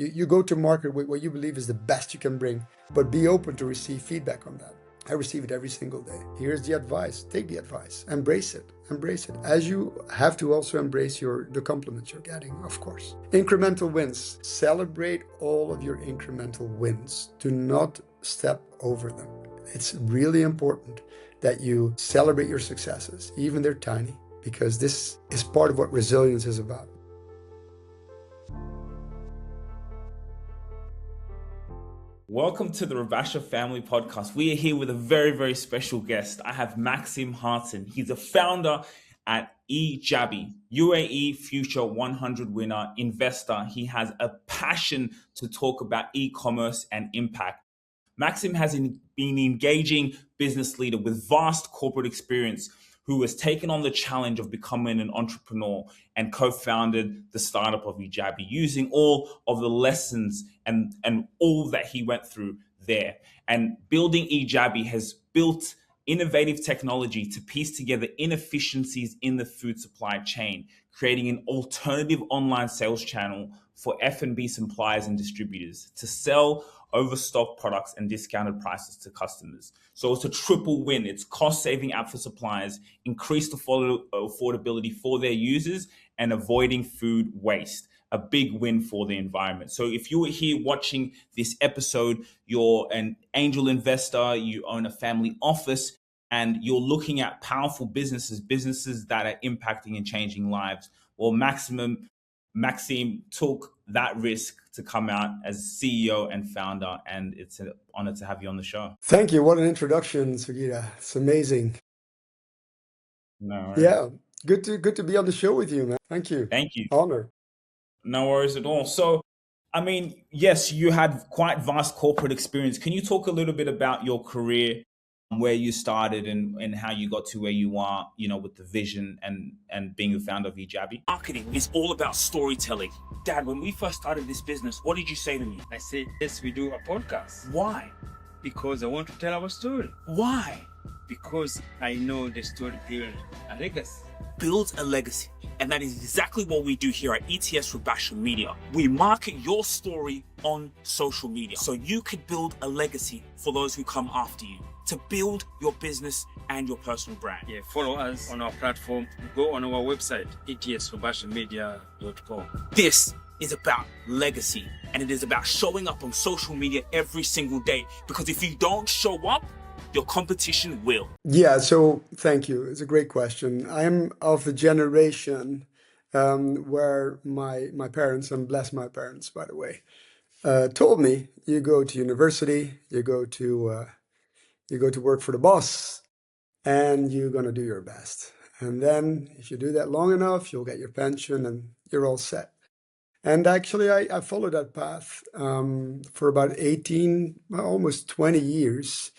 You go to market with what you believe is the best you can bring, but be open to receive feedback on that. I receive it every single day. Here's the advice. Take the advice. Embrace it. Embrace it. As you have to also embrace the compliments you're getting, of course. Incremental wins. Celebrate all of your incremental wins. Do not step over them. It's really important that you celebrate your successes, even they're tiny, because this is part of what resilience is about. Welcome to the Ravasha Family Podcast. We are here with a very, very special guest. I have Maxim Haartsen. He's a founder at Ejaby, UAE Future 100 winner, investor. He has a passion to talk about e-commerce and impact. Maxim has been engaging business leader with vast corporate experience who has taken on the challenge of becoming an entrepreneur and co-founded the startup of Ejaby, using all of the lessons and all that he went through there. And building Ejaby has built innovative technology to piece together inefficiencies in the food supply chain, creating an alternative online sales channel for F&B suppliers and distributors to sell overstock products and discounted prices to customers. So it's a triple win. It's cost-saving app for suppliers, increased affordability for their users, and avoiding food waste. A big win for the environment. So if you were here watching this episode, you're an angel investor, you own a family office, and you're looking at powerful businesses that are impacting and changing lives. Well, Maxim took that risk to come out as CEO and founder, and it's an honor to have you on the show. Thank you. What an introduction, Sugita. It's amazing. No worries. Yeah, good to be on the show with you, man. Thank you. Thank you. Honor. No worries at all. So, I mean, yes, you had quite vast corporate experience. Can you talk a little bit about your career, where you started and how you got to where you are, with the vision and being the founder of Ejaby? Marketing is all about storytelling. Dad, when we first started this business, what did you say to me? I said, yes, we do a podcast. Why? Because I want to tell our story. Why? Because I know the story builds a legacy. Builds a legacy. And that is exactly what we do here at ETS Ravasha Media. We market your story on social media so you could build a legacy for those who come after you, to build your business and your personal brand. Yeah, follow us on our platform. Go on our website, etsravashamedia.com. This is about legacy, and it is about showing up on social media every single day, because if you don't show up, your competition will. Yeah, so thank you. It's a great question. I'm of the generation where my parents, and bless my parents, by the way, told me, you go to university, you go to work for the boss, and you're going to do your best. And then if you do that long enough, you'll get your pension and you're all set. And actually, I followed that path for about 18, almost 20 years.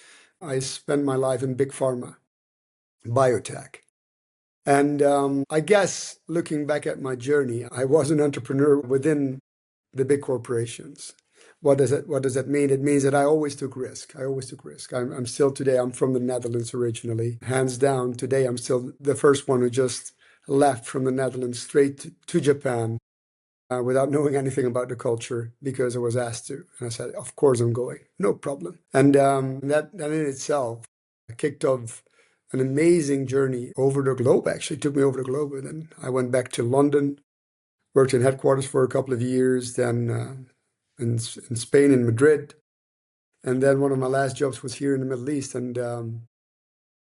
I spent my life in big pharma, biotech. And I guess looking back at my journey, I was an entrepreneur within the big corporations. What does that mean? It means that I always took risk. I'm still today, I'm from the Netherlands originally. Hands down, today I'm still the first one who just left from the Netherlands straight to Japan without knowing anything about the culture, because I was asked to. And I said, of course I'm going, no problem. And that in itself kicked off an amazing journey over the globe, actually. It took me over the globe. And then I went back to London, worked in headquarters for a couple of years, then in Spain, in Madrid. And then one of my last jobs was here in the Middle East, and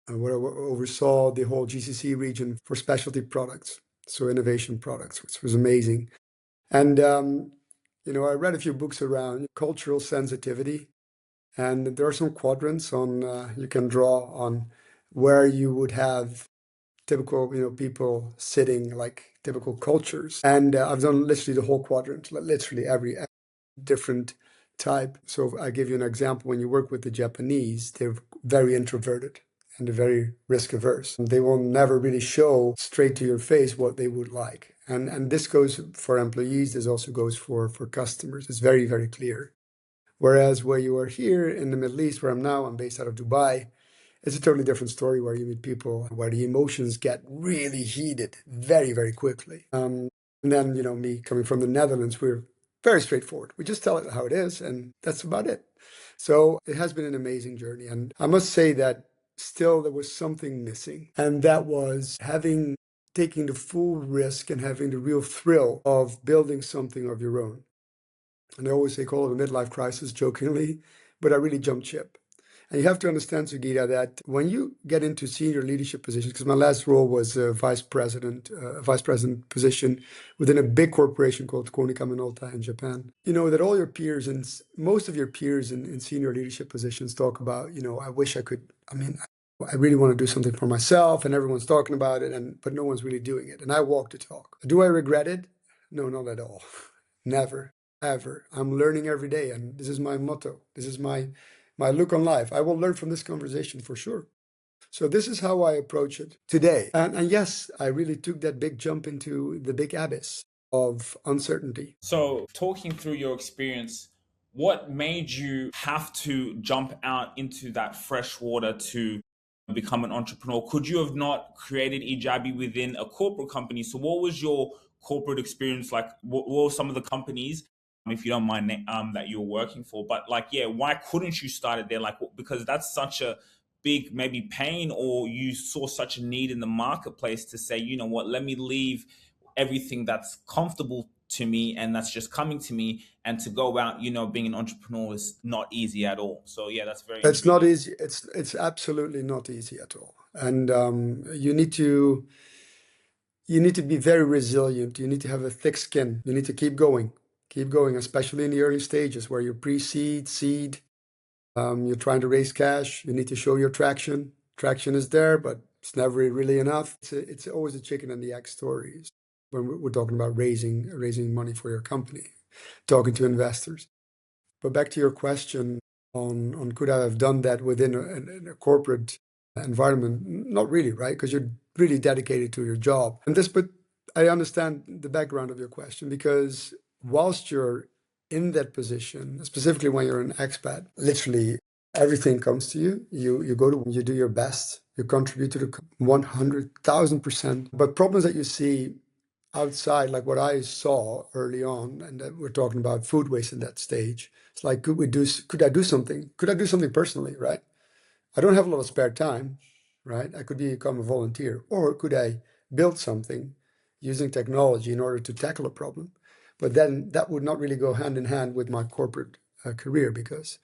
where I oversaw the whole GCC region for specialty products, so innovation products, which was amazing. And, I read a few books around cultural sensitivity, and there are some quadrants you can draw on where you would have typical, people sitting, like typical cultures. And I've done literally the whole quadrant, literally every different type. So I give you an example. When you work with the Japanese, they're very introverted and they're very risk averse. They will never really show straight to your face what they would like. And this goes for employees. This also goes for customers. It's very, very clear. Whereas where you are here in the Middle East, where I'm based out of Dubai, it's a totally different story, where you meet people where the emotions get really heated very, very quickly. And then, me coming from the Netherlands, we're Very straightforward. We just tell it how it is, and that's about it. So it has been an amazing journey. And I must say that still there was something missing. And that was taking the full risk and having the real thrill of building something of your own. And I always say call it a midlife crisis jokingly, but I really jumped ship. And you have to understand, Sugita, that when you get into senior leadership positions, because my last role was a vice president position within a big corporation called Konica Minolta in Japan, you know that all your peers and most of your peers in senior leadership positions talk about, I wish I could, I really want to do something for myself, and everyone's talking about it, but no one's really doing it. And I walk the talk. Do I regret it? No, not at all. Never, ever. I'm learning every day, and this is my motto. This is my look on life. I will learn from this conversation for sure. So this is how I approach it today. And yes, I really took that big jump into the big abyss of uncertainty. So, talking through your experience, what made you have to jump out into that fresh water to become an entrepreneur? Could you have not created Ejaby within a corporate company? So, what was your corporate experience like? What were some of the companies, if you don't mind, that you were working for? But like, yeah, why couldn't you start it there? Like, because that's such a big maybe pain, or you saw such a need in the marketplace to say, you know what, let me leave everything that's comfortable to me and that's just coming to me, and to go out, being an entrepreneur is not easy at all. So yeah, that's very It's not intriguing. easy. It's absolutely not easy at all. And you need to be very resilient. You need to have a thick skin. You need to keep going, especially in the early stages where you're pre-seed, seed. You're trying to raise cash. You need to show your traction. Traction is there, but it's never really enough. It's always a chicken and the egg stories when we're talking about raising money for your company, talking to investors. But back to your question on could I have done that within a corporate environment? Not really, right? Because you're really dedicated to your job. But I understand the background of your question, because whilst you're in that position, specifically when you're an expat, literally everything comes to you. You do your best, you contribute to the 100,000%. But problems that you see outside, like what I saw early on, and that we're talking about food waste in that stage. It's like, could I do something? Could I do something personally, right? I don't have a lot of spare time, right? I could become a volunteer, or could I build something using technology in order to tackle a problem? But then that would not really go hand in hand with my corporate career, because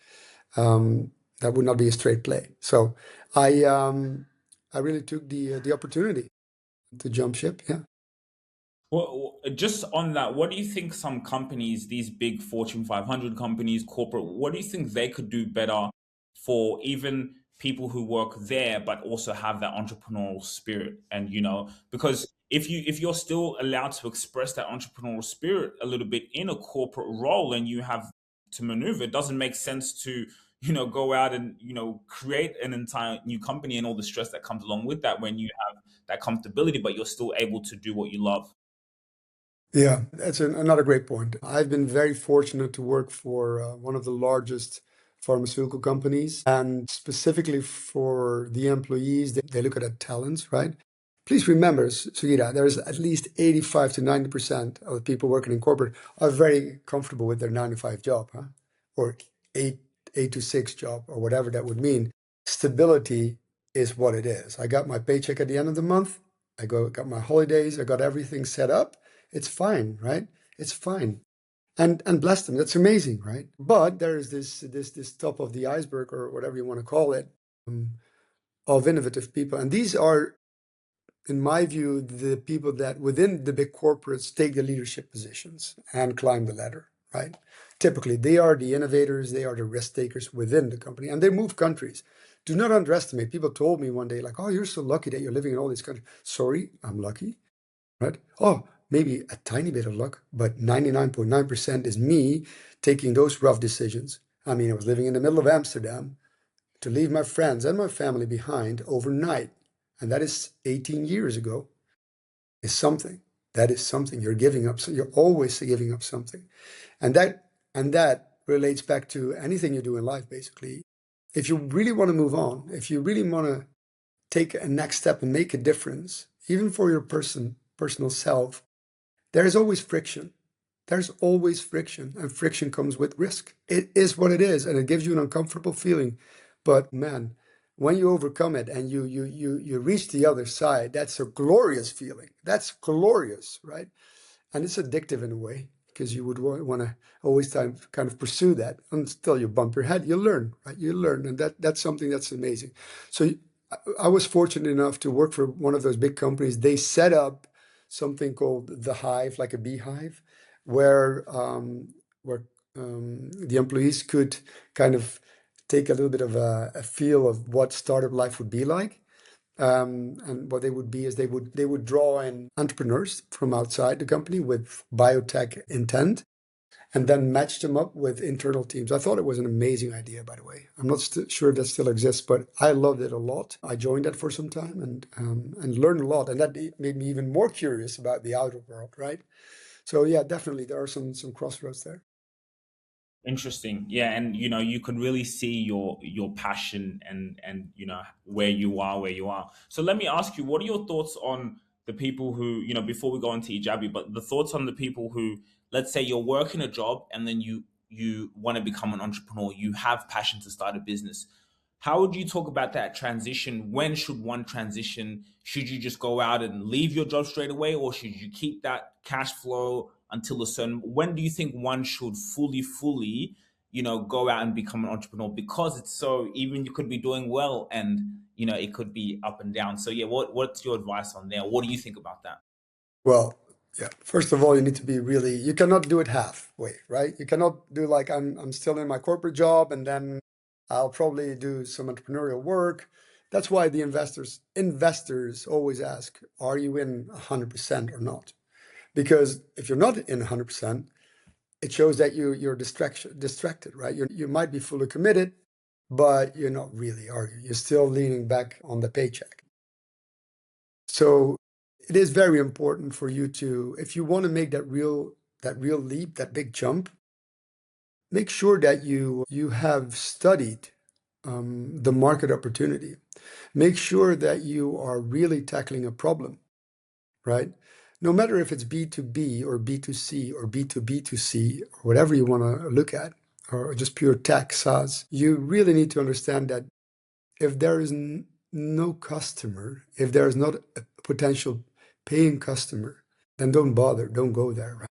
that would not be a straight play. So I really took the opportunity to jump ship. Yeah. Well, just on that, what do you think some companies, these big Fortune 500 companies, corporate, what do you think they could do better for even people who work there, but also have that entrepreneurial spirit? And, because if you're still allowed to express that entrepreneurial spirit a little bit in a corporate role and you have to maneuver, it doesn't make sense to, go out and, create an entire new company and all the stress that comes along with that when you have that comfortability, but you're still able to do what you love. Yeah, that's another great point. I've been very fortunate to work for one of the largest pharmaceutical companies, and specifically for the employees, they look at their talents, right? Please remember, Sugita, there's at least 85 to 90% of the people working in corporate are very comfortable with their 9 to 5 job, huh? Or eight to six job, or whatever that would mean. Stability is what it is. I got my paycheck at the end of the month. Got my holidays. I got everything set up. It's fine, right? It's fine. And bless them. That's amazing, right? But there is this top of the iceberg, or whatever you want to call it, of innovative people. And these are, in my view, the people that within the big corporates take the leadership positions and climb the ladder, right? Typically, they are the innovators, they are the risk takers within the company, and they move countries. Do not underestimate. People told me one day, like, oh, you're so lucky that you're living in all these countries. Sorry, I'm lucky, right? Oh, maybe a tiny bit of luck, but 99.9% is me taking those rough decisions. I mean, I was living in the middle of Amsterdam to leave my friends and my family behind overnight. And that is 18 years ago, is something. That is something. You're giving up. So you're always giving up something. And that relates back to anything you do in life, basically. If you really want to move on, if you really want to take a next step and make a difference, even for your personal self, there is always friction. There's always friction, and friction comes with risk. It is what it is, and it gives you an uncomfortable feeling. But man, when you overcome it and you reach the other side, that's a glorious feeling. That's glorious, right? And it's addictive in a way because you would want to always kind of pursue that until you bump your head. You learn, right? You learn, and that's something that's amazing. So I was fortunate enough to work for one of those big companies. They set up something called the Hive, like a beehive, where the employees could kind of take a little bit of a feel of what startup life would be like. And what they would be is they would draw in entrepreneurs from outside the company with biotech intent, and then match them up with internal teams. I thought it was an amazing idea, by the way. I'm not sure if that still exists, but I loved it a lot. I joined that for some time and learned a lot, and that made me even more curious about the outer world, right? So yeah, definitely there are some crossroads there. Interesting. Yeah, and you can really see your passion and where you are. So let me ask you, what are your thoughts on the people who, before we go into Ejaby, but the thoughts on the people who, let's say you're working a job and then you want to become an entrepreneur, you have passion to start a business. How would you talk about that transition? When should one transition? Should you just go out and leave your job straight away, or should you keep that cash flow until a certain? When do you think one should fully, go out and become an entrepreneur? Because it's so, even you could be doing well, and it could be up and down. So yeah, what's your advice on there? What do you think about that? Well, yeah. First of all, you need to be really, you cannot do it halfway, right? You cannot do like I'm still in my corporate job and then I'll probably do some entrepreneurial work. That's why the investors always ask, are you in 100% or not? Because if you're not in 100%, it shows that you're distracted, right? You might be fully committed, but you're not really, are you? You're still leaning back on the paycheck. So it is very important for you to, if you want to make that real leap, that big jump, make sure that you have studied the market opportunity. Make sure that you are really tackling a problem, right? No matter if it's B2B or B2C or B2B2C or whatever you want to look at, or just pure tech SaaS, you really need to understand that if there is no customer, if there is not a potential paying customer, then don't bother, don't go there, right?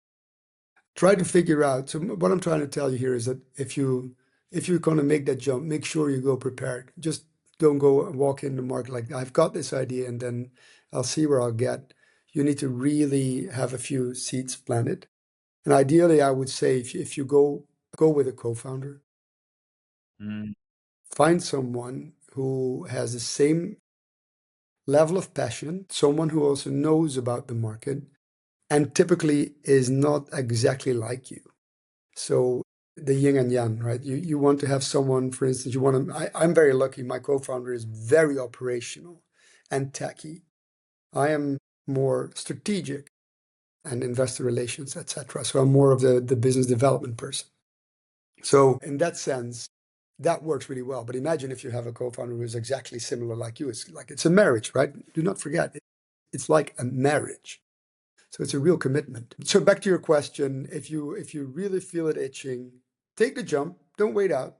Try to figure out. So what I'm trying to tell you here is that if you're going to make that jump, make sure you go prepared. Just don't go and walk in the market like, I've got this idea and then I'll see where I'll get. You need to really have a few seeds planted. And ideally, I would say if you go with a co-founder, Mm. find someone who has the same level of passion, someone who also knows about the market, and typically is not exactly like you. So the yin and yang, right? You want to have someone, for instance, I'm very lucky. My co-founder is very operational and techy. I am more strategic and investor relations, etc. So I'm more of the business development person. So in that sense, that works really well. But imagine if you have a co-founder who is exactly similar like you. It's a marriage, right? Do not forget, it's like a marriage. So it's a real commitment. So back to your question, if you really feel it itching, take the jump. Don't wait out.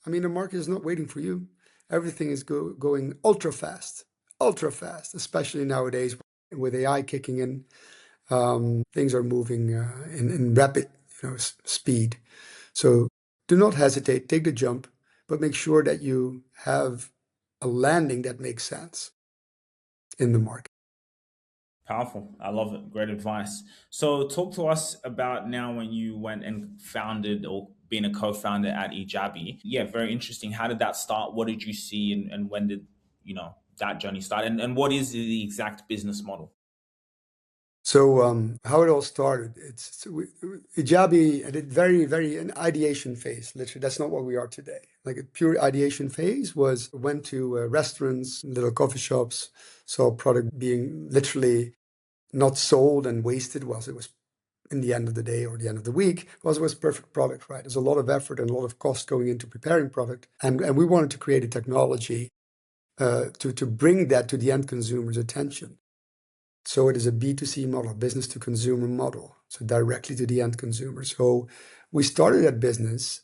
I mean, the market is not waiting for you. Everything is going ultra fast, especially nowadays with AI kicking in. Things are moving in rapid, speed. So do not hesitate. Take the jump, but make sure that you have a landing that makes sense in the market. Powerful. I love it. Great advice. So talk to us about now when you went and founded or being a co-founder at Ejaby. Yeah, very interesting. How did that start? What did you see and when did, that journey start? And what is the exact business model? So how it all started, Ejaby at a very an ideation phase. Literally, that's not what we are today. Like a pure ideation phase went to restaurants, little coffee shops, saw product being literally not sold and wasted. Was it was in the end of the day or the end of the week it was perfect product, right? There's a lot of effort and a lot of cost going into preparing product, and we wanted to create a technology to bring that to the end consumer's attention. So it is a B2C model, business to consumer model. so directly to the end consumer. So we started that business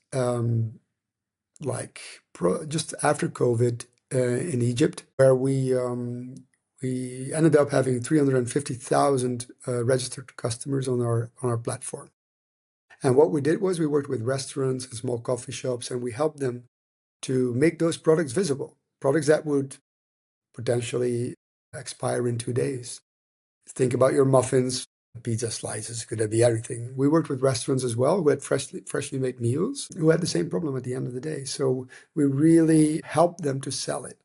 just after COVID in Egypt, where we ended up having 350,000 registered customers on our platform. And what we did was we worked with restaurants and small coffee shops, and we helped them to make those products visible, products that would potentially expire in 2 days. Think about your muffins, pizza slices, could be everything. We worked with restaurants as well who had freshly made meals, who had the same problem at the end of the day. So we really helped them to sell it.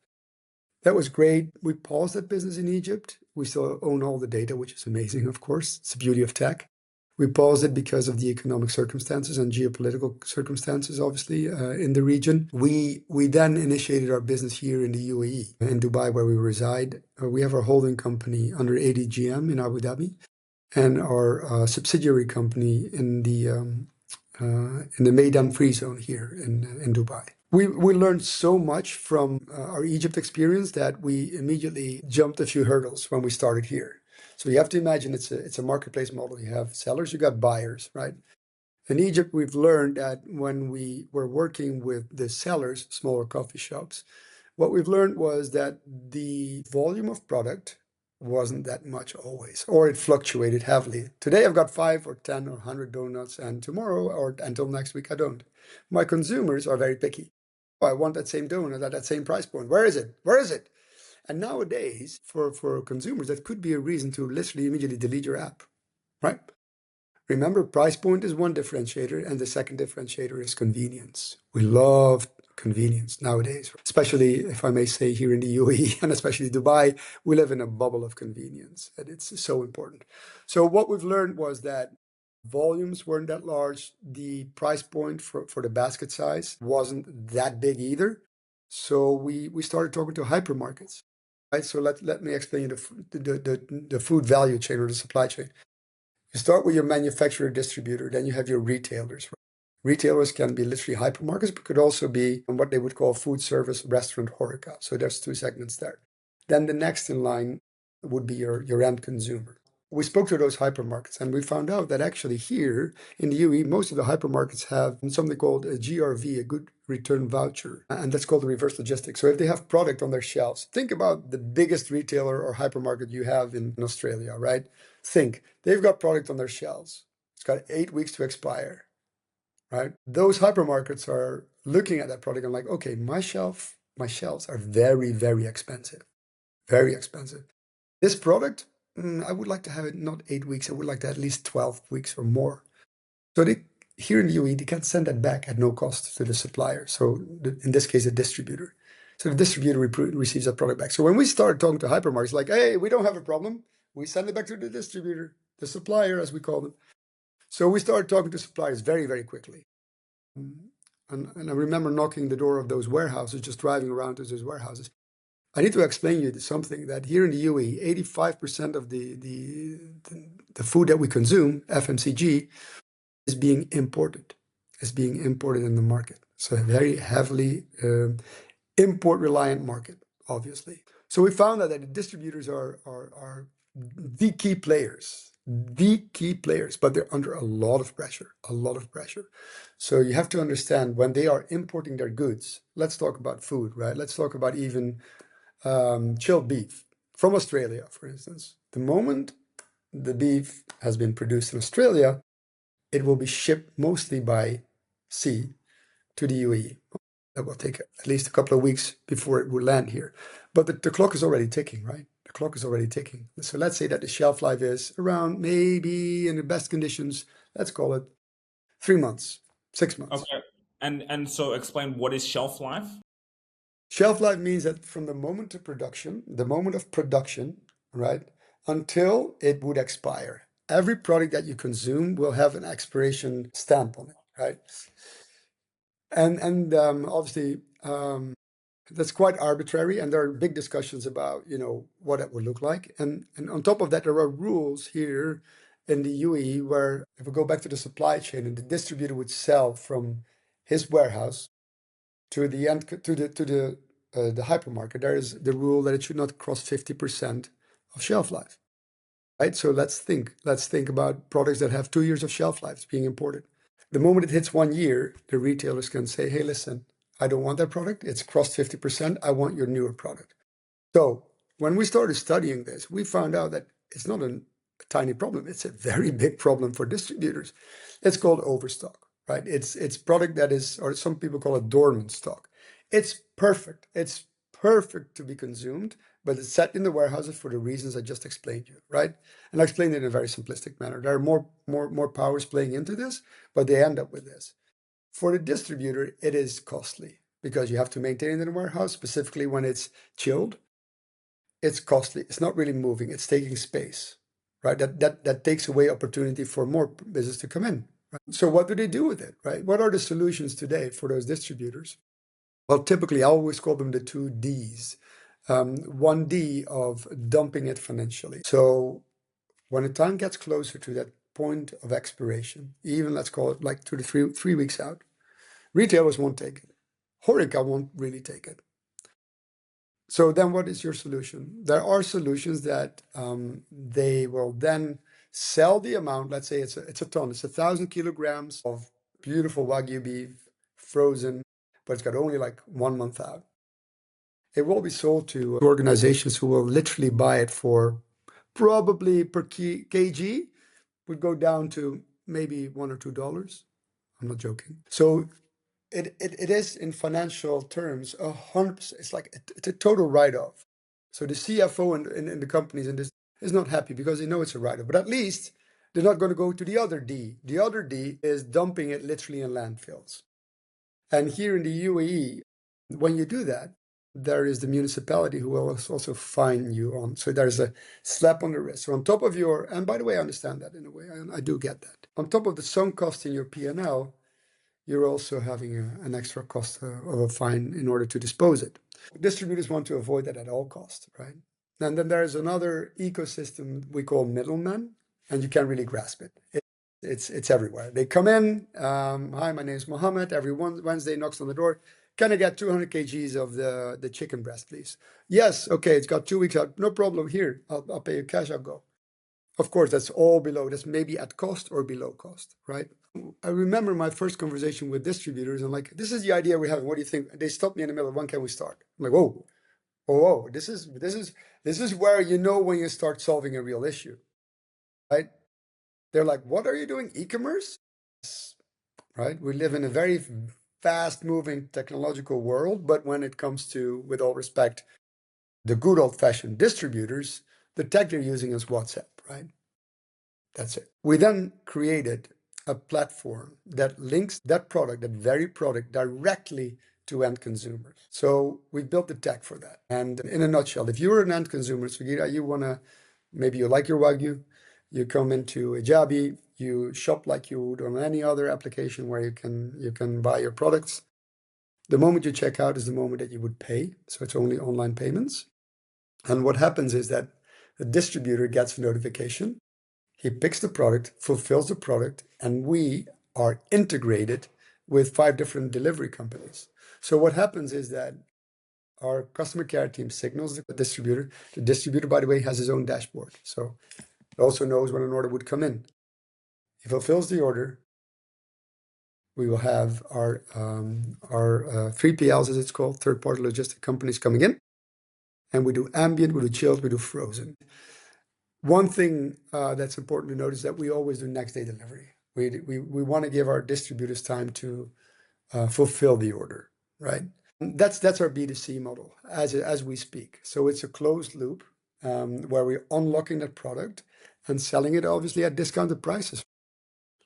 That was great. We paused that business in Egypt. We still own all the data, which is amazing, of course. It's the beauty of tech. We paused it because of the economic circumstances and geopolitical circumstances, obviously, in the region. We then initiated our business here in the UAE, in Dubai, where we reside. We have our holding company under ADGM in Abu Dhabi, and our subsidiary company in the Meydan Free Zone here in Dubai. We learned so much from our Egypt experience that we immediately jumped a few hurdles when we started here. So you have to imagine it's a marketplace model. You have sellers, you got buyers, right? In Egypt, we've learned that when we were working with the sellers, smaller coffee shops, what we've learned was that the volume of product wasn't that much always, or it fluctuated heavily. Today I've got 5 or 10 or 100 donuts, and tomorrow or until next week I don't. My consumers are very picky. Oh, I want that same donut at that same price point. Where is it? Where is it? And nowadays, for consumers, that could be a reason to literally immediately delete your app, right? Remember, price point is one differentiator, and the second differentiator is convenience. We love convenience nowadays, especially, if I may say, here in the UAE and especially Dubai, we live in a bubble of convenience, and it's so important. So what we've learned was that volumes weren't that large. The price point for the basket size wasn't that big either. So we started talking to hypermarkets. Right, so let me explain you the food value chain or the supply chain. You start with your manufacturer distributor, then you have your retailers. Retailers can be literally hypermarkets, but could also be what they would call food service, restaurant, HoReCa. So there's 2 segments there. Then the next in line would be your end consumer. We spoke to those hypermarkets, and we found out that actually here in the UAE, most of the hypermarkets have something called a GRV, a good return voucher, and that's called reverse logistics. So if they have product on their shelves, think about the biggest retailer or hypermarket you have in Australia, right? Think, they've got product on their shelves. It's got 8 weeks to expire, right? Those hypermarkets are looking at that product and like, okay, my shelves are very, very expensive, very expensive. This product, I would like to have it not 8 weeks. I would like to have at least 12 weeks or more. So here in the UAE, they can send that back at no cost to the supplier. So in this case, a distributor. So the distributor receives that product back. So when we start talking to hypermarkets, like, hey, we don't have a problem. We send it back to the distributor, the supplier, as we call them. So we started talking to suppliers very, very quickly. And I remember knocking the door of those warehouses, just driving around to those warehouses. I need to explain you something that here in the UAE, 85% of the food that we consume, FMCG, is being imported. In the market. So a very heavily import-reliant market, obviously. So we found out that the distributors are the key players, but they're under a lot of pressure. So you have to understand when they are importing their goods. Let's talk about food, right? Let's talk about even chilled beef from Australia, for instance. The moment the beef has been produced in Australia, it will be shipped mostly by sea to the UAE. That will take at least a couple of weeks before it will land here. But the clock is already ticking, right? The clock is already ticking. So let's say that the shelf life is around, maybe in the best conditions, let's call it 3 months, 6 months. Okay. And so explain, what is shelf life? Shelf life means that from the moment of production, right, until it would expire. Every product that you consume will have an expiration stamp on it, right? And obviously, that's quite arbitrary, and there are big discussions about, what it would look like. And on top of that, there are rules here in the UAE where, if we go back to the supply chain, and the distributor would sell from his warehouse to the end to the hypermarket, there is the rule that it should not cross 50% of shelf life. right? So let's think about products that have 2 years of shelf life being imported. The moment it hits 1 year, the retailers can say, hey, listen, I don't want that product. It's crossed 50%. I want your newer product. So when we started studying this, we found out that it's not a tiny problem. It's a very big problem for distributors. It's called overstock, right? It's product that is, or some people call it dormant stock. It's perfect. It's perfect to be consumed, but it's set in the warehouses for the reasons I just explained to you, right? And I explained it in a very simplistic manner. There are more powers playing into this, but they end up with this. For the distributor, it is costly because you have to maintain it in a warehouse, specifically when it's chilled. It's costly. It's not really moving. It's taking space, right? That takes away opportunity for more business to come in. Right? So what do they do with it, right? What are the solutions today for those distributors? Well, typically I always call them the 2 Ds. 1 D of dumping it financially. So when the time gets closer to that point of expiration, even let's call it like 2 to 3 weeks out, retailers won't take it. Horeca won't really take it. So then what is your solution? There are solutions that they will then sell the amount. Let's say it's a ton. It's 1,000 kilograms of beautiful Wagyu beef, frozen, but it's got only like 1 month out. It will be sold to organizations who will literally buy it for probably per kg would go down to maybe $1 or $2. I'm not joking. So it is in financial terms 100%. It's a total write-off. So the CFO in the companies in this is not happy because they know it's a write-off. But at least they're not going to go to the other D. The other D is dumping it literally in landfills. And here in the UAE, when you do that, there is the municipality who will also fine you on. So there's a slap on the wrist. So on top of your, and by the way, I understand that in a way, I do get that. On top of the sunk cost in your P&L, you're also having an extra cost of a fine in order to dispose it. Distributors want to avoid that at all costs, right? And then there's another ecosystem we call middlemen, and you can't really grasp it. It's everywhere. They come in, hi, my name is Mohammed. Every Wednesday knocks on the door. Can I get 200 kgs of the chicken breast, please? Yes, okay, it's got 2 weeks out. No problem, here, I'll pay you cash, I'll go. Of course, that's all below. That's maybe at cost or below cost, right? I remember my first conversation with distributors. I'm like, this is the idea we're having. What do you think? They stopped me in the middle. When can we start? I'm like, whoa. This is where you know when you start solving a real issue, right? They're like, what are you doing? E-commerce, right? We live in a very fast-moving technological world, but when it comes to, with all respect, the good old-fashioned distributors, the tech they're using is WhatsApp, right? That's it. We then created a platform that links that product, that very product, directly to end consumers. So we built the tech for that. And in a nutshell, if you're an end consumer, Sugira, maybe you like your Wagyu, you come into Ejaby, you shop like you would on any other application where you can buy your products. The moment you check out is the moment that you would pay. So it's only online payments. And what happens is that the distributor gets a notification. He picks the product, fulfills the product, and we are integrated with 5 different delivery companies. So what happens is that our customer care team signals the distributor. The distributor, by the way, has his own dashboard. So he also knows when an order would come in. He fulfills the order. We will have our 3PLs, as it's called, third-party logistic companies coming in. And we do ambient, we do chilled, we do frozen. One thing that's important to note is that we always do next day delivery. We want to give our distributors time to fulfill the order, right? That's our B2C model as we speak. So it's a closed loop where we're unlocking that product and selling it obviously at discounted prices.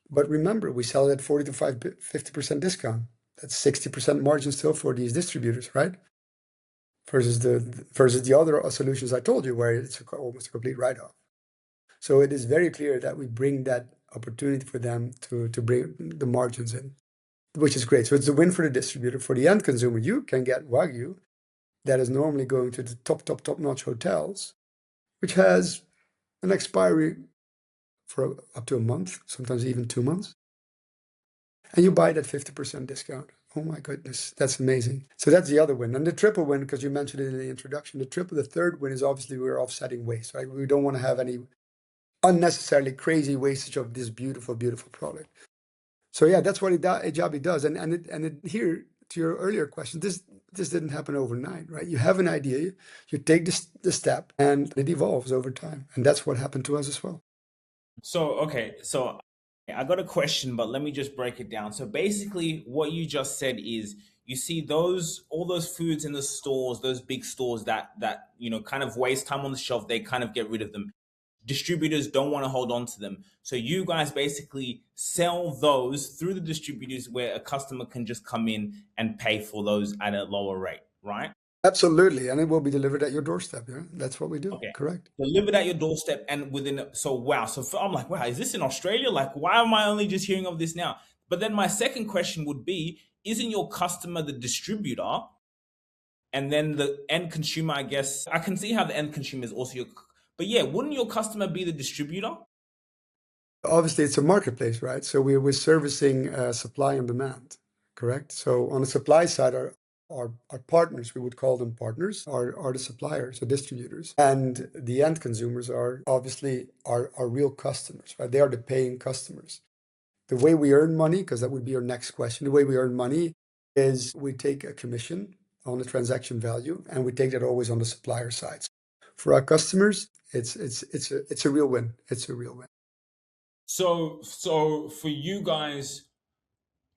But remember, we sell it at 40 to 50% discount. That's 60% margin still for these distributors, right? Versus the other solutions I told you, where it's almost a complete write-off. So it is very clear that we bring that opportunity for them to bring the margins in, which is great. So it's a win for the distributor. For the end consumer, you can get Wagyu that is normally going to the top-notch hotels, which has an expiry for up to a month, sometimes even 2 months. And you buy it at 50% discount. Oh my goodness, that's amazing. So that's the other win. And the triple win, because you mentioned it in the introduction, the third win is obviously we're offsetting waste, right? We don't want to have any unnecessarily crazy wastage of this beautiful, beautiful product. So yeah, that's what Ejaby does. And here to your earlier question, this didn't happen overnight, right? You have an idea, you take the step, and it evolves over time. And that's what happened to us as well. So, okay, so I got a question, but let me just break it down. So basically, what you just said is you see those all those foods in the stores, those big stores that kind of waste time on the shelf, they kind of get rid of them. Distributors don't want to hold on to them. So you guys basically sell those through the distributors where a customer can just come in and pay for those at a lower rate, right? Absolutely. And it will be delivered at your doorstep. Yeah, that's what we do. Okay. Correct. Delivered at your doorstep and so wow. I'm like, wow, is this in Australia? Like, why am I only just hearing of this now? But then my second question would be, isn't your customer the distributor? And then the end consumer, I guess, I can see how the end consumer is also but yeah, wouldn't your customer be the distributor? Obviously, it's a marketplace, right? So we're servicing supply and demand, correct? So on the supply side, our partners, we would call them partners, are the suppliers, the distributors. And the end consumers are obviously our real customers, right? They are the paying customers. The way we earn money, because that would be your next question, the way we earn money is we take a commission on the transaction value, and we take that always on the supplier side. For our customers, it's a real win. It's a real win. So for you guys,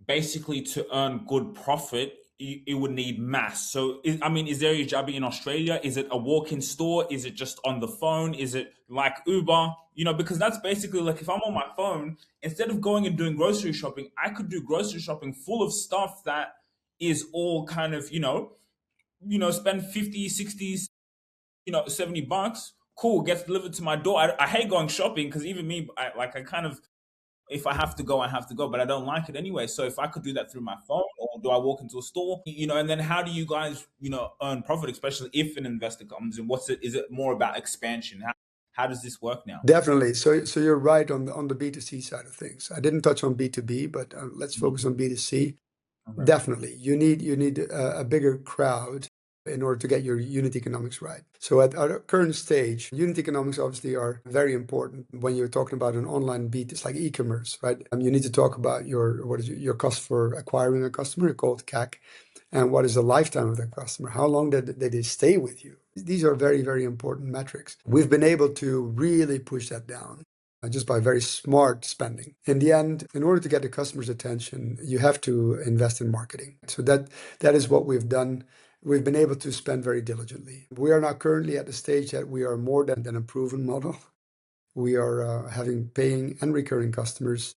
basically to earn good profit, it would need mass. So, is there a Ejaby in Australia? Is it a walk-in store? Is it just on the phone? Is it like Uber? Because that's basically like if I'm on my phone, instead of going and doing grocery shopping, I could do grocery shopping full of stuff that is all kind of, spend 50, 60, $70. Cool, gets delivered to my door. I hate going shopping because even me, I kind of if I have to go, I have to go, but I don't like it anyway. So if I could do that through my phone, or do I walk into a store, and then how do you guys, earn profit, especially if an investor comes in? Is it more about expansion? How does this work now? Definitely. So you're right on the B2C side of things. I didn't touch on B2B, but let's focus on B2C. Okay. Definitely. You need a bigger crowd in order to get your unit economics right. So at our current stage, unit economics obviously are very important when you're talking about an online beat. It's like e-commerce, right? You need to talk about your cost for acquiring a customer, called CAC, and what is the lifetime of the customer? How long did they stay with you? These are very, very important metrics. We've been able to really push that down just by very smart spending. In the end, in order to get the customer's attention, you have to invest in marketing. So that is what we've done. We've been able to spend very diligently. We are now currently at the stage that we are more than a proven model. We are having paying and recurring customers,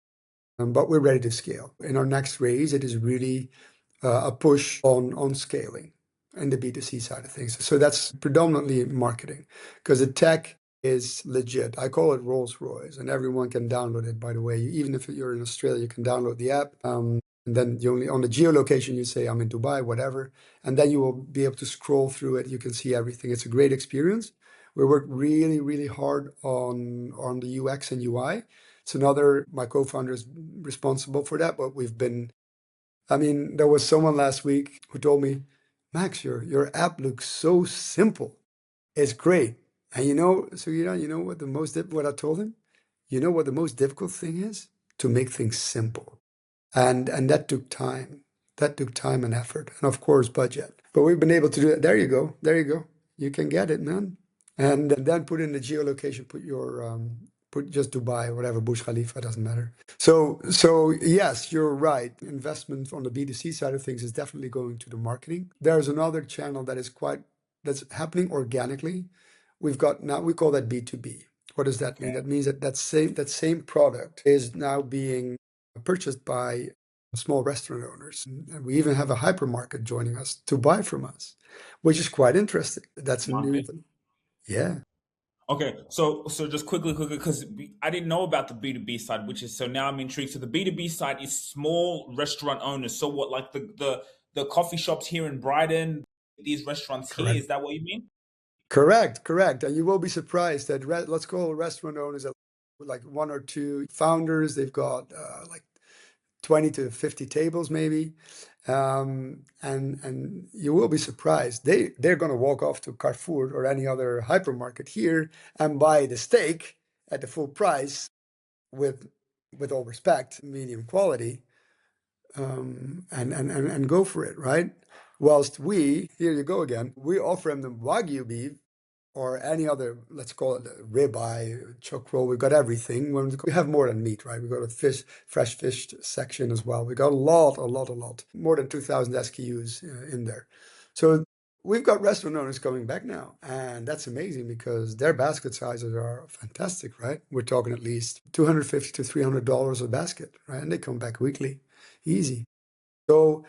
but we're ready to scale. In our next raise, it is really a push on scaling and the B2C side of things. So that's predominantly marketing, because the tech is legit. I call it Rolls Royce, and everyone can download it, by the way. Even if you're in Australia, you can download the app. And then you only on the geolocation, you say, I'm in Dubai, whatever. And then you will be able to scroll through it. You can see everything. It's a great experience. We work really, really hard on the UX and UI. It's my co-founder is responsible for that, but there was someone last week who told me, Max, your app looks so simple. It's great. And what I told him? You know what the most difficult thing is? To make things simple. And that took time. That took time and effort. And of course, budget. But we've been able to do it. There you go. There you go. You can get it, man. And then put in the geolocation, put just Dubai, whatever, Burj Khalifa, doesn't matter. So yes, you're right. Investment on the B2C side of things is definitely going to the marketing. There's another channel that's happening organically. We call that B2B. What does that mean? That means that same product is now being purchased by small restaurant owners. And we even have a hypermarket joining us to buy from us, which is quite interesting. That's a new, yeah. Okay, so just quickly, because I didn't know about the B2B side, so now I'm intrigued. So the B2B side is small restaurant owners. So what, like the coffee shops here in Brighton, these restaurants here, Correct. is that what you mean? Correct. And you will be surprised that let's call restaurant owners like one or two founders. They've got like 20 to 50 tables maybe. And you will be surprised. They're going to walk off to Carrefour or any other hypermarket here and buy the steak at the full price with all respect, medium quality, and go for it, right? Whilst we, here you go again, we offer them the Wagyu beef or any other, let's call it a ribeye, chuck roll. We've got everything. We have more than meat, right? We've got a fish, fresh fish section as well. We got a lot, more than 2,000 SKUs in there. So we've got restaurant owners coming back now, and that's amazing because their basket sizes are fantastic, right? We're talking at least $250 to $300 a basket, right? And they come back weekly, easy. So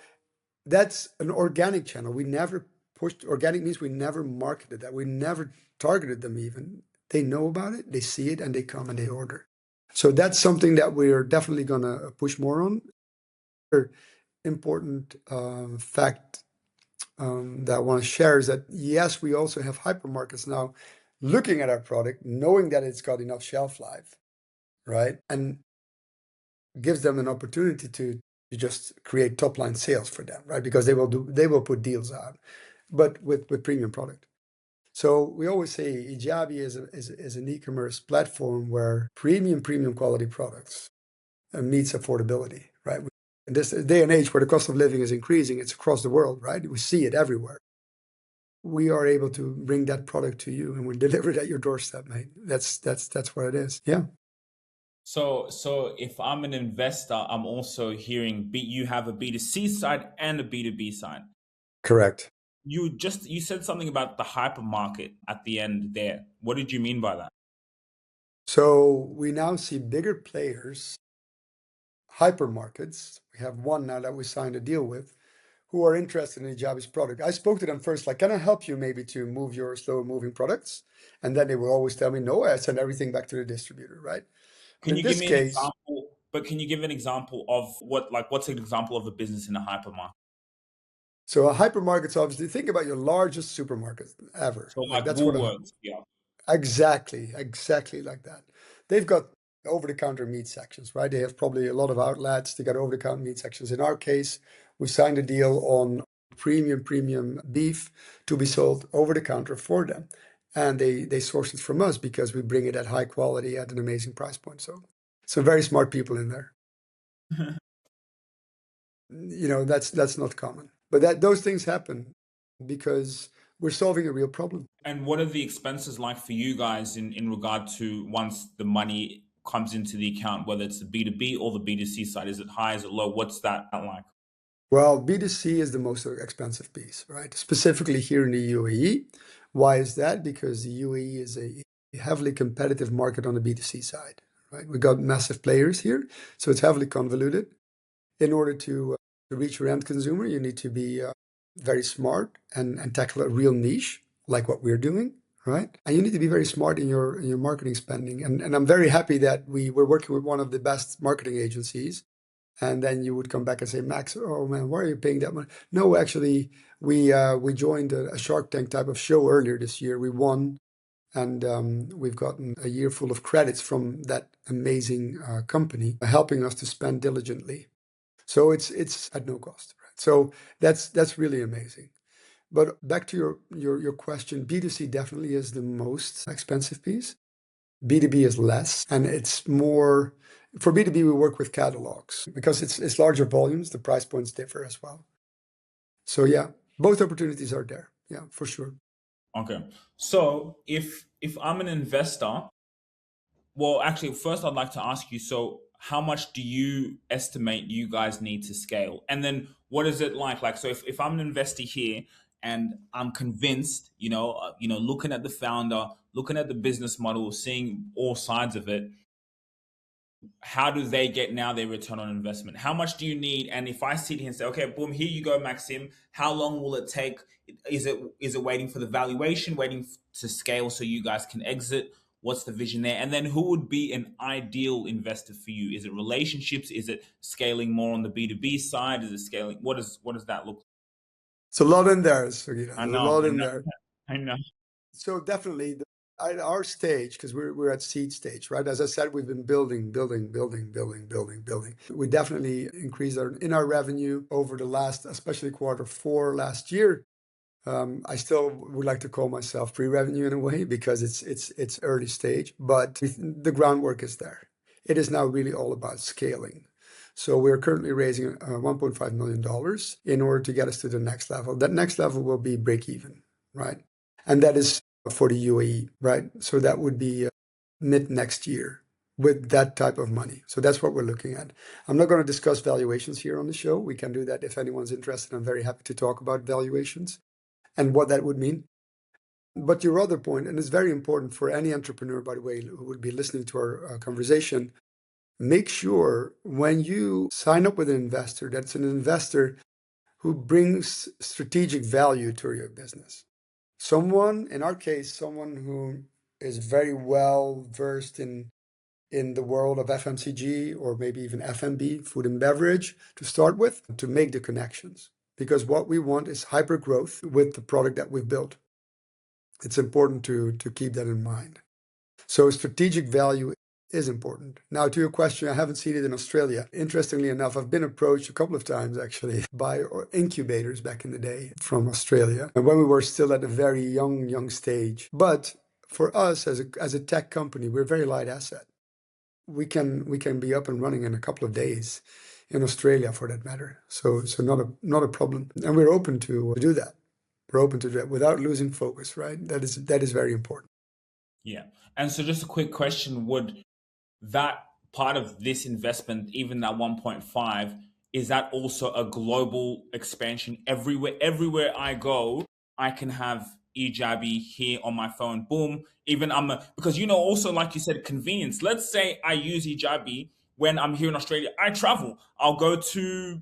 that's an organic channel. We never pushed organic means we never marketed that. We never targeted them even. They know about it, they see it, and they come and they order. So that's something that we're definitely going to push more on. Important fact that I want to share is that yes, we also have hypermarkets now looking at our product, knowing that it's got enough shelf life, right? And gives them an opportunity to just create top line sales for them, right? Because they will put deals out, but with premium product. So we always say Ejaby is an e-commerce platform where premium quality products meets affordability, right? In this day and age where the cost of living is increasing, it's across the world, right? We see it everywhere. We are able to bring that product to you and we deliver it at your doorstep, mate. That's what it is. Yeah. So if I'm an investor, I'm also hearing you have a B2C side and a B2B side. Correct. You said something about the hypermarket at the end there. What did you mean by that? So we now see bigger players, hypermarkets. We have one now that we signed a deal with, who are interested in Ejaby's product. I spoke to them first, like, can I help you maybe to move your slower moving products? And then they will always tell me, no, I send everything back to the distributor, right? Can In you give this me an case, example? But can you give an example of what's an example of a business in a hypermarket? so a hypermarket's obviously, think about your largest supermarket ever. So Like like that's what a Woolworths, yeah. exactly like that. They've got over-the-counter meat sections, right? They have probably a lot of outlets. They got over-the-counter meat sections. In our case, we signed a deal on premium beef to be sold over the counter for them. And they source it from us because we bring it at high quality at an amazing price point. So some very smart people in there. That's not common. But those things happen because we're solving a real problem. And what are the expenses like for you guys in regard to once the money comes into the account, whether it's the B2B or the B2C side? Is it high? Is it low? What's that like? Well, B2C is the most expensive piece, right? Specifically here in the UAE. Why is that? Because the UAE is a heavily competitive market on the B2C side, right? We got massive players here, so it's heavily convoluted. In order to reach your end consumer, you need to be very smart and tackle a real niche like what we're doing, right? And you need to be very smart in your marketing spending. And I'm very happy that we were working with one of the best marketing agencies. And then you would come back and say, Max, oh man, why are you paying that money? No, actually, we joined a Shark Tank type of show earlier this year. We won, and we've gotten a year full of credits from that amazing company, helping us to spend diligently. So it's at no cost, right? So that's really amazing. But back to your question, B2C definitely is the most expensive piece. B2B is less, and it's more for B2B. We work with catalogs because it's larger volumes. The price points differ as well. So yeah, both opportunities are there. Yeah, for sure. Okay. So if I'm an investor, well, actually, first I'd like to ask you, so how much do you estimate you guys need to scale? And then what is it like? Like, so if I'm an investor here and I'm convinced, looking at the founder, looking at the business model, seeing all sides of it, how do they get now their return on investment? How much do you need? And if I sit here and say, okay, boom, here you go, Maxim, how long will it take? Is it waiting for the valuation, waiting to scale so you guys can exit? What's the vision there? And then who would be an ideal investor for you? Is it relationships? Is it scaling more on the B2B side? Is it scaling? What does that look like? It's a lot in there, Sugita. I There's a know, lot I in know, there. I know. So definitely at our stage, because we're at seed stage, right? As I said, we've been building. We definitely increased our revenue over the last, especially quarter four last year. I still would like to call myself pre-revenue in a way because it's early stage, but the groundwork is there. It is now really all about scaling. So we're currently raising $1.5 million in order to get us to the next level. That next level will be break even, right? And that is for the UAE, right? So that would be mid next year with that type of money. So that's what we're looking at. I'm not going to discuss valuations here on the show. We can do that if anyone's interested. I'm very happy to talk about valuations and what that would mean. But your other point, and it's very important for any entrepreneur, by the way, who would be listening to our conversation, make sure when you sign up with an investor, that's an investor who brings strategic value to your business. Someone, in our case, someone who is very well versed in the world of FMCG or maybe even FMB, food and beverage, to start with, to make the connections. Because what we want is hyper growth with the product that we've built. It's important to keep that in mind. So strategic value is important. Now, to your question, I haven't seen it in Australia. Interestingly enough, I've been approached a couple of times actually by incubators back in the day from Australia, and when we were still at a very young stage. But for us as a tech company, we're a very light asset. We can be up and running in a couple of days in Australia, for that matter. So not a problem, and we're open to do that. We're open to do that without losing focus, right? That is very important. Yeah. And so just a quick question, would that part of this investment, even that 1.5, is that also a global expansion everywhere I go, I can have Ejaby here on my phone. Boom. Even because also like you said, convenience. Let's say I use Ejaby when I'm here in Australia. I travel. I'll go to,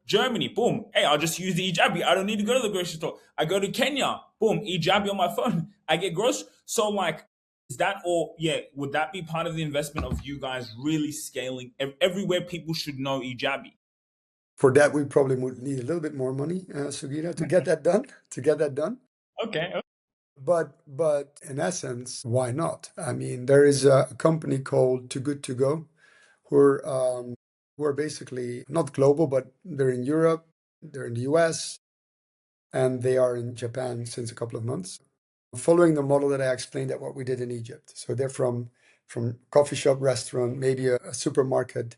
Germany. Boom. Hey, I'll just use the Ejaby. I don't need to go to the grocery store. I go to Kenya. Boom. Ejaby on my phone. I get groceries. So like, is that all? Yeah, would that be part of the investment of you guys really scaling everywhere people should know Ejaby? For that, we probably would need a little bit more money, Sugita, to get that done. Okay. But in essence, why not? I mean, there is a company called Too Good To Go, who are basically not global, but they're in Europe, they're in the US, and they are in Japan since a couple of months, following the model that I explained at what we did in Egypt. So they're from coffee shop, restaurant, maybe a supermarket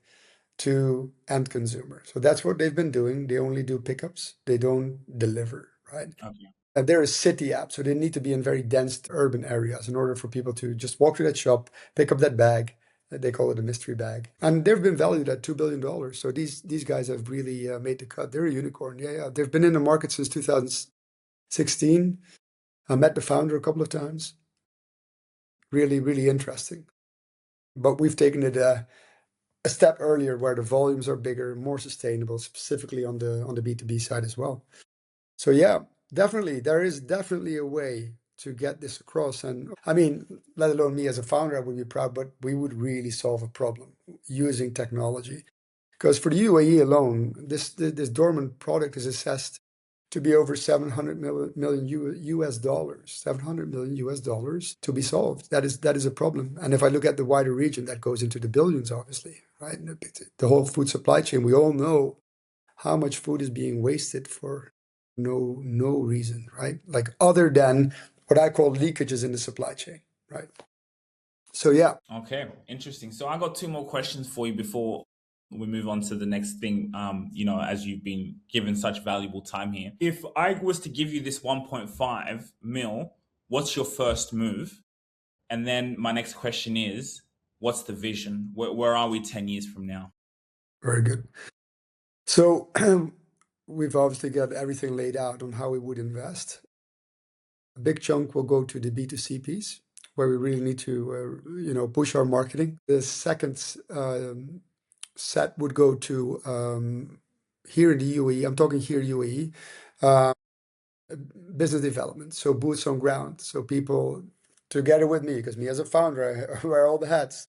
to end consumer. So that's what they've been doing. They only do pickups. They don't deliver, right? Okay. And they're a city app, so they need to be in very dense urban areas in order for people to just walk to that shop, pick up that bag. They call it a mystery bag. And they've been valued at $2 billion. So these guys have really made the cut. They're a unicorn. Yeah. They've been in the market since 2016. I met the founder a couple of times. Really, really interesting. But we've taken it a step earlier where the volumes are bigger, more sustainable, specifically on the B2B side as well. So yeah, definitely, there is definitely a way to get this across. And I mean, let alone me as a founder, I would be proud, but we would really solve a problem using technology. Because for the UAE alone, this dormant product is assessed to be over 700 million US dollars, 700 million US dollars to be solved. That is a problem. And if I look at the wider region, that goes into the billions, obviously, right? The whole food supply chain, we all know how much food is being wasted for no reason, right? Like other than what I call leakages in the supply chain, right? So yeah. Okay, interesting. So I got two more questions for you before we move on to the next thing. As you've been given such valuable time here. If I was to give you this 1.5 mil, what's your first move? And then my next question is, what's the vision? Where are we 10 years from now? Very good. So we've obviously got everything laid out on how we would invest. A big chunk will go to the B2C piece, where we really need to, push our marketing. The second set would go to here in the UAE. I'm talking here UAE, business development. So boots on ground. So people together with me, because me as a founder, I wear all the hats.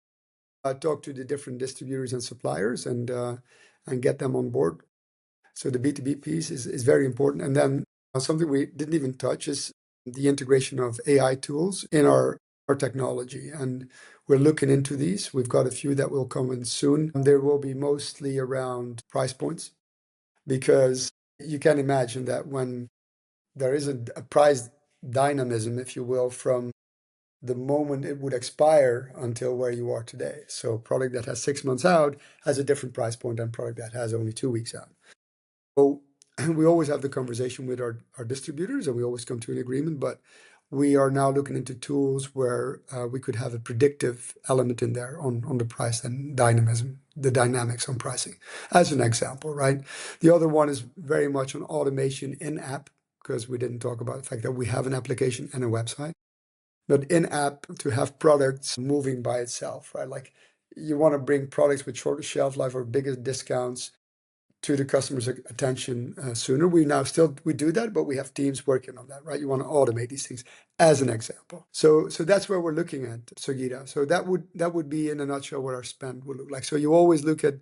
I talk to the different distributors and suppliers and get them on board. So the B2B piece is very important. And then something we didn't even touch is the integration of AI tools in our technology. And we're looking into these. We've got a few that will come in soon. And there will be mostly around price points, because you can imagine that when there is a price dynamism, if you will, from the moment it would expire until where you are today. So product that has 6 months out has a different price point than product that has only 2 weeks out. So we always have the conversation with our distributors and we always come to an agreement, but we are now looking into tools where we could have a predictive element in there on the price and dynamism, the dynamics on pricing, as an example, right? The other one is very much on automation in-app, because we didn't talk about the fact that we have an application and a website. But in-app, to have products moving by itself, right? Like you want to bring products with shorter shelf life or bigger discounts to the customer's attention sooner. We do that, but we have teams working on that, right? You want to automate these things, as an example. So that's where we're looking at, Sugita. So that would be in a nutshell what our spend would look like. So you always look at,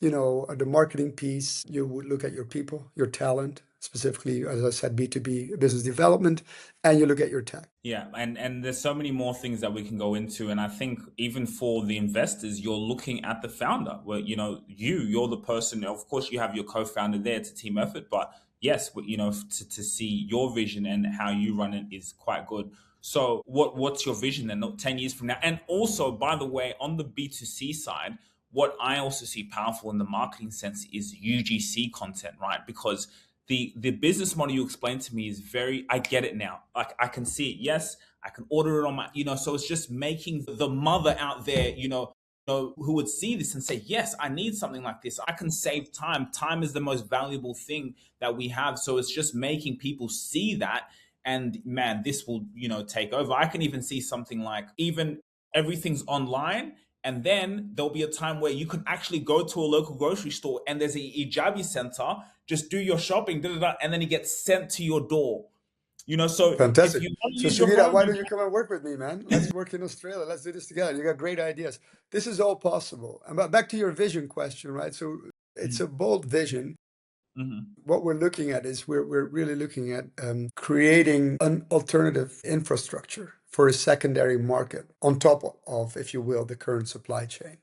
the marketing piece. You would look at your people, your talent, specifically, as I said, B2B business development, and you look at your tech. Yeah, and there's so many more things that we can go into, and I think even for the investors, you're looking at the founder. Where you're the person. Of course, you have your co-founder there. It's a team effort, but yes, to see your vision and how you run it is quite good. So, what's your vision then? 10 years from now, and also, by the way, on the B2C side, what I also see powerful in the marketing sense is UGC content, right? Because the business model you explained to me is I get it now. Like I can see it. Yes, I can order it on my, so it's just making the mother out there, who would see this and say, yes, I need something like this. I can save time. Time is the most valuable thing that we have. So it's just making people see that. And man, this will, take over. I can even see something like even everything's online. And then there'll be a time where you can actually go to a local grocery store and there's a Ejaby center, just do your shopping, and then it gets sent to your door. So if Fantastic. you want to So use your Sugita, phone, why don't you come and work with me, man? Let's work in Australia. Let's do this together. You got great ideas. This is all possible. And back to your vision question, right? So it's a bold vision. Mhm. What we're looking at is we're really looking at creating an alternative infrastructure for a secondary market on top of, if you will, the current supply chain.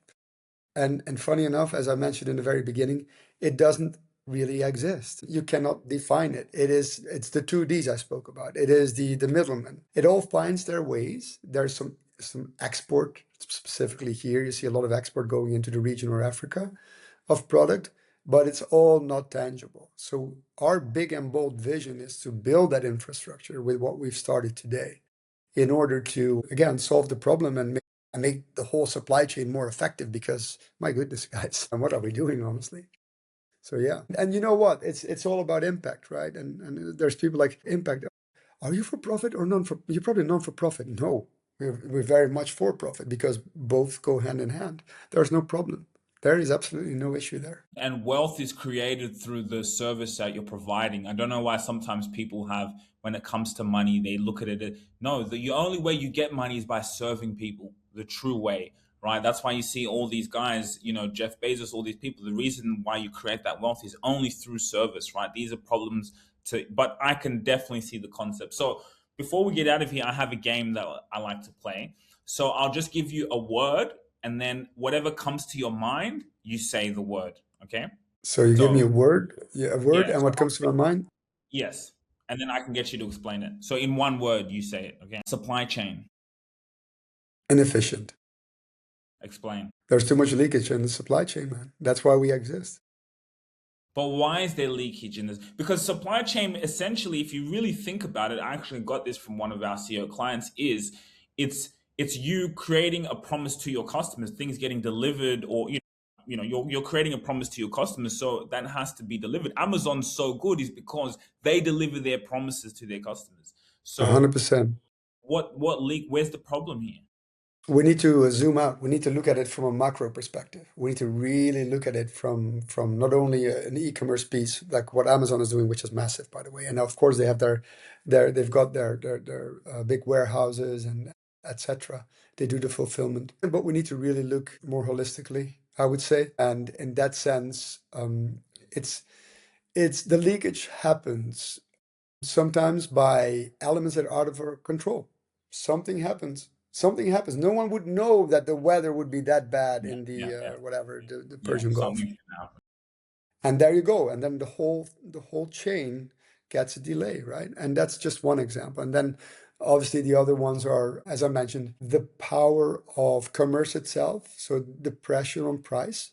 And funny enough, as I mentioned in the very beginning, it doesn't really exist. You cannot define it. It's the two Ds I spoke about. It is the middleman. It all finds their ways. There's some export, specifically here. You see a lot of export going into the region or Africa of product, but it's all not tangible. So our big and bold vision is to build that infrastructure with what we've started today in order to, again, solve the problem and make the whole supply chain more effective, because my goodness, guys, and what are we doing, honestly? So yeah. And you know what? It's all about impact, right? And there's people like, impact. Are you for profit or non for? You're probably non for profit. No, we're very much for profit, because both go hand in hand. There's no problem. There is absolutely no issue there. And wealth is created through the service that you're providing. I don't know why sometimes people have, when it comes to money, they look at it. No, the only way you get money is by serving people, the true way, right? That's why you see all these guys, Jeff Bezos, all these people. The reason why you create that wealth is only through service, right? These are problems but I can definitely see the concept. So before we get out of here, I have a game that I like to play. So I'll just give you a word, and then whatever comes to your mind, you say the word. Okay. So you give me So a word, yeah, yeah. and what comes to my mind? Yes. And then I can get you to explain it. So in one word, you say it. Okay. Supply chain. Inefficient. Explain. There's too much leakage in the supply chain, man. That's why we exist. But why is there leakage in this? Because supply chain, essentially, if you really think about it, I actually got this from one of our CEO clients, is it's you creating a promise to your customers, things getting delivered, or you're creating a promise to your customers, so that has to be delivered. Amazon's so good is because they deliver their promises to their customers. So 100%. what leak? Where's the problem here? We need to zoom out. We need to look at it from a macro perspective. We need to really look at it from not only an e-commerce piece like what Amazon is doing, which is massive, by the way. And of course, they have they've got their big warehouses and etc. They do the fulfillment, but we need to really look more holistically, I would say. And in that sense, it's the leakage happens sometimes by elements that are out of our control. Something happens. Something happens. No one would know that the weather would be that bad Yeah, in yeah, yeah, the yeah. Persian Gulf. Something can happen. And there you go. And then the whole chain gets a delay, right? And that's just one example. And then obviously the other ones are, as I mentioned, the power of commerce itself. So the pressure on price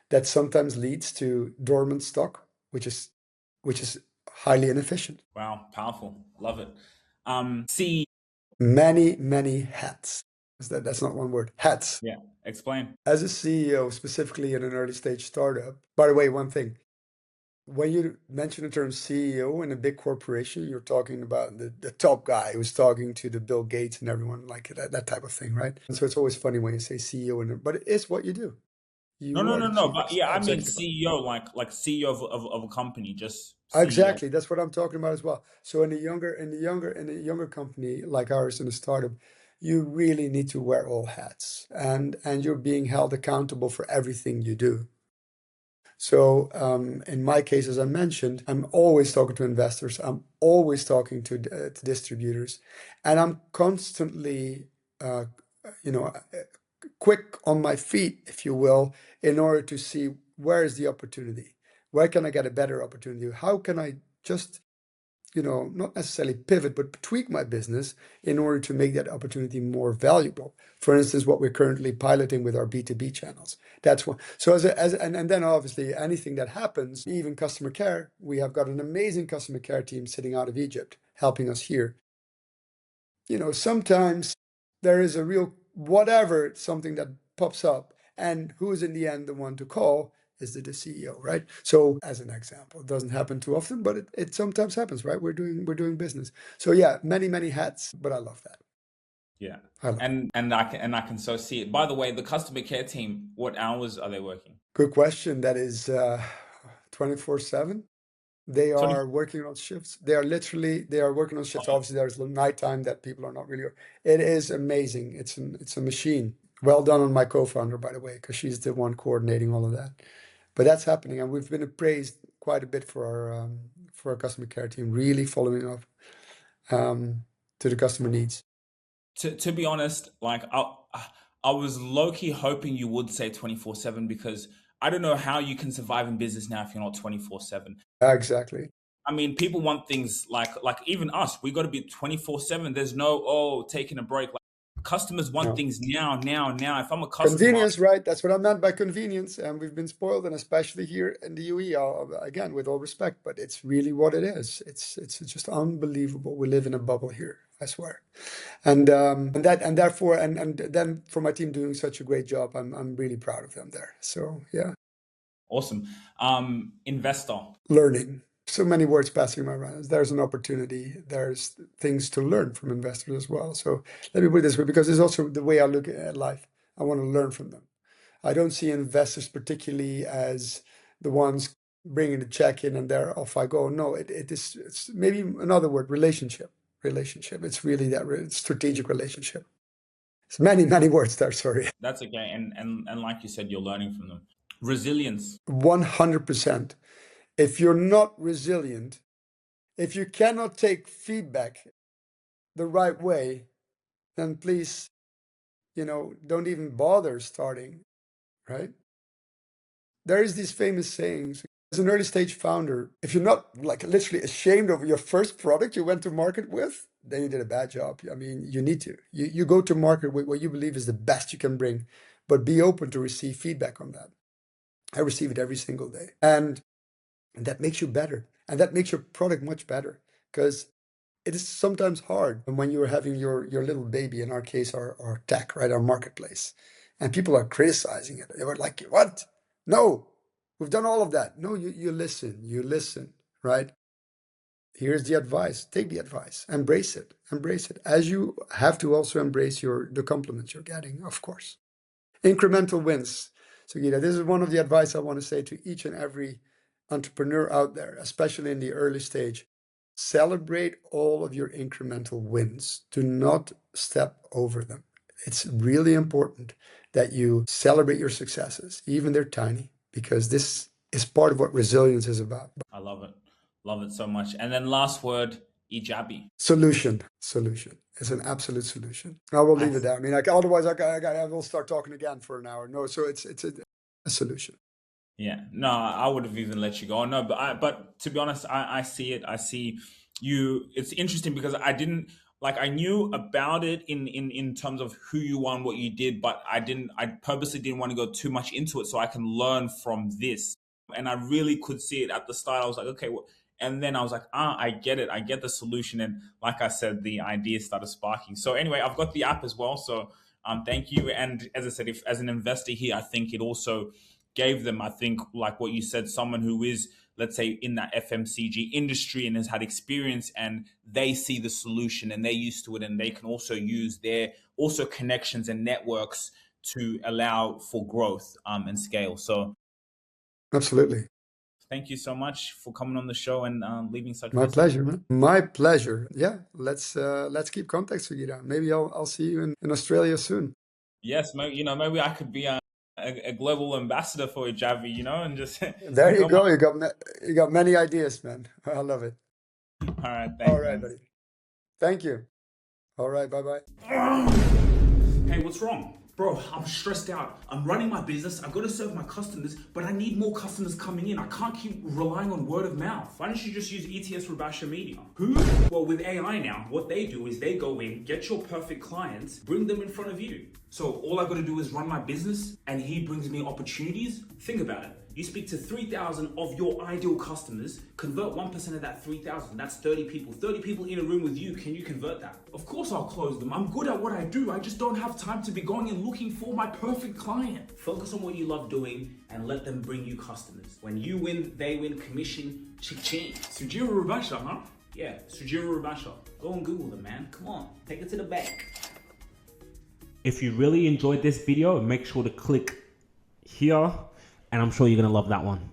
that sometimes leads to dormant stock, which is highly inefficient. Wow, powerful. Love it. See, Many hats. That's not one word. Hats. yeah, explain. As a CEO, specifically in an early stage startup, by the way, one thing, when you mention the term CEO in a big corporation, you're talking about the top guy who's talking to the Bill Gates and everyone like that type of thing, right? And so it's always funny when you say CEO, but it is what you do. No, You no, are no, the no. chief But yeah, I mean executive. CEO, like CEO of a company, just CEO. Exactly, that's what I'm talking about as well. So in a younger company like ours, in a startup, you really need to wear all hats, and you're being held accountable for everything you do. So in my case, as I mentioned, I'm always talking to investors. I'm always talking to distributors, and I'm constantly, uh, you know, quick on my feet, if you will, in order to see where is the opportunity, where can I get a better opportunity, how can I just not necessarily pivot, but tweak my business in order to make that opportunity more valuable. For instance, what we're currently piloting with our B2B channels. That's one. So and then obviously anything that happens, even customer care, we have got an amazing customer care team sitting out of Egypt helping us here. Sometimes there is a real whatever, something that pops up, and who is in the end the one to call is the CEO, right? So as an example, it doesn't happen too often, but it sometimes happens, right? We're doing business. So yeah, many hats, but I love that. Yeah. I love it. And I can so see it. By the way, the customer care team, what hours are they working? Good question. That is 24/7. They 20. are working on shifts. They are working on shifts. Obviously, there's nighttime that people are not really. It is amazing. It's a machine. Well done on my co-founder, by the way, because she's the one coordinating all of that. But that's happening, and we've been appraised quite a bit for our customer care team, really following up to the customer needs. To be honest, like I was low key hoping you would say 24/7 because I don't know how you can survive in business now if you're not 24/7. Exactly. I mean, people want things like even us, we got to be 24/7. There's no taking a break. Like customers want No. things now. If I'm a customer, Convenience, right? That's what I meant by convenience. And we've been spoiled, and especially here in the UAE, again, with all respect, but it's really what it is. It's just unbelievable. We live in a bubble here, I swear. And therefore, and then for my team doing such a great job, I'm really proud of them there. So yeah, awesome. Investor. learning. So many words passing my mind. There's an opportunity. There's things to learn from investors as well. So let me put it this way, because it's also the way I look at life. I want to learn from them. I don't see investors particularly as the ones bringing the check in and there off I go. No, it's maybe another word, relationship. Relationship. It's really that strategic relationship. It's many words there. Sorry. That's okay. And like you said, you're learning from them. Resilience. 100%. If you're not resilient, if you cannot take feedback the right way, then please, don't even bother starting, right? There is these famous sayings. As an early stage founder, if you're not like literally ashamed of your first product you went to market with, then you did a bad job. I mean, you need to. You go to market with what you believe is the best you can bring, but be open to receive feedback on that. I receive it every single day. And that makes you better. And that makes your product much better. Because it is sometimes hard when you're having your little baby, in our case, our tech, right, our marketplace, and people are criticizing it. They were like, what? No, we've done all of that. No, you listen, right? Here's the advice. Take the advice. Embrace it. Embrace it. As you have to also embrace the compliments you're getting, of course. Incremental wins. So, Gita, this is one of the advice I want to say to each and every entrepreneur out there, especially in the early stage. Celebrate all of your incremental wins. Do not step over them. It's really important that you celebrate your successes, even they're tiny, because this is part of what resilience is about. I love it. Love it so much. And then last word, Ejaby. Solution. It's an absolute solution. I will leave it there. I mean, otherwise I will start talking again for an hour. No, so it's a solution. Yeah, no, I would have even let you go. No, but to be honest, I see it. I see you. It's interesting because I didn't like I knew about it in terms of who you won, what you did, but I purposely didn't want to go too much into it so I can learn from this. And I really could see it at the start. I was like, okay, well, and then I was like, I get it. I get the solution. And like I said, the idea started sparking. So anyway, I've got the app as well. So thank you. And as I said, if as an investor here, I think it also gave them, I think, like what you said, someone who is, let's say, in that FMCG industry and has had experience, and they see the solution and they're used to it, and they can also use their also connections and networks to allow for growth and scale. So Absolutely. thank you so much for coming on the show and leaving such My wisdom. pleasure, man. My pleasure. Yeah, let's keep contact, Sugita. Maybe I'll see you in Australia soon. Yes, maybe I could be a global ambassador for Ejaby, and just There you go. go. You got many ideas, man. I love it. All right, All thanks, right, man. buddy. Thank you. All right, bye-bye. Hey, what's wrong? Bro, I'm stressed out. I'm running my business. I've got to serve my customers, but I need more customers coming in. I can't keep relying on word of mouth. Why don't you just use ETS Rabasha Media? Who? Well, with AI now, what they do is they go in, get your perfect clients, bring them in front of you. So all I've got to do is run my business and he brings me opportunities. Think about it. You speak to 3,000 of your ideal customers, convert 1% of that 3,000. That's 30 people. 30 people in a room with you. Can you convert that? Of course I'll close them. I'm good at what I do. I just don't have time to be going and looking for my perfect client. Focus on what you love doing and let them bring you customers. When you win, they win, commission, ching. Sujira Rabasha, huh? Yeah, Sujira Rabasha. Go and Google them, man. Come on, take it to the bank. If you really enjoyed this video, make sure to click here, and I'm sure you're gonna love that one.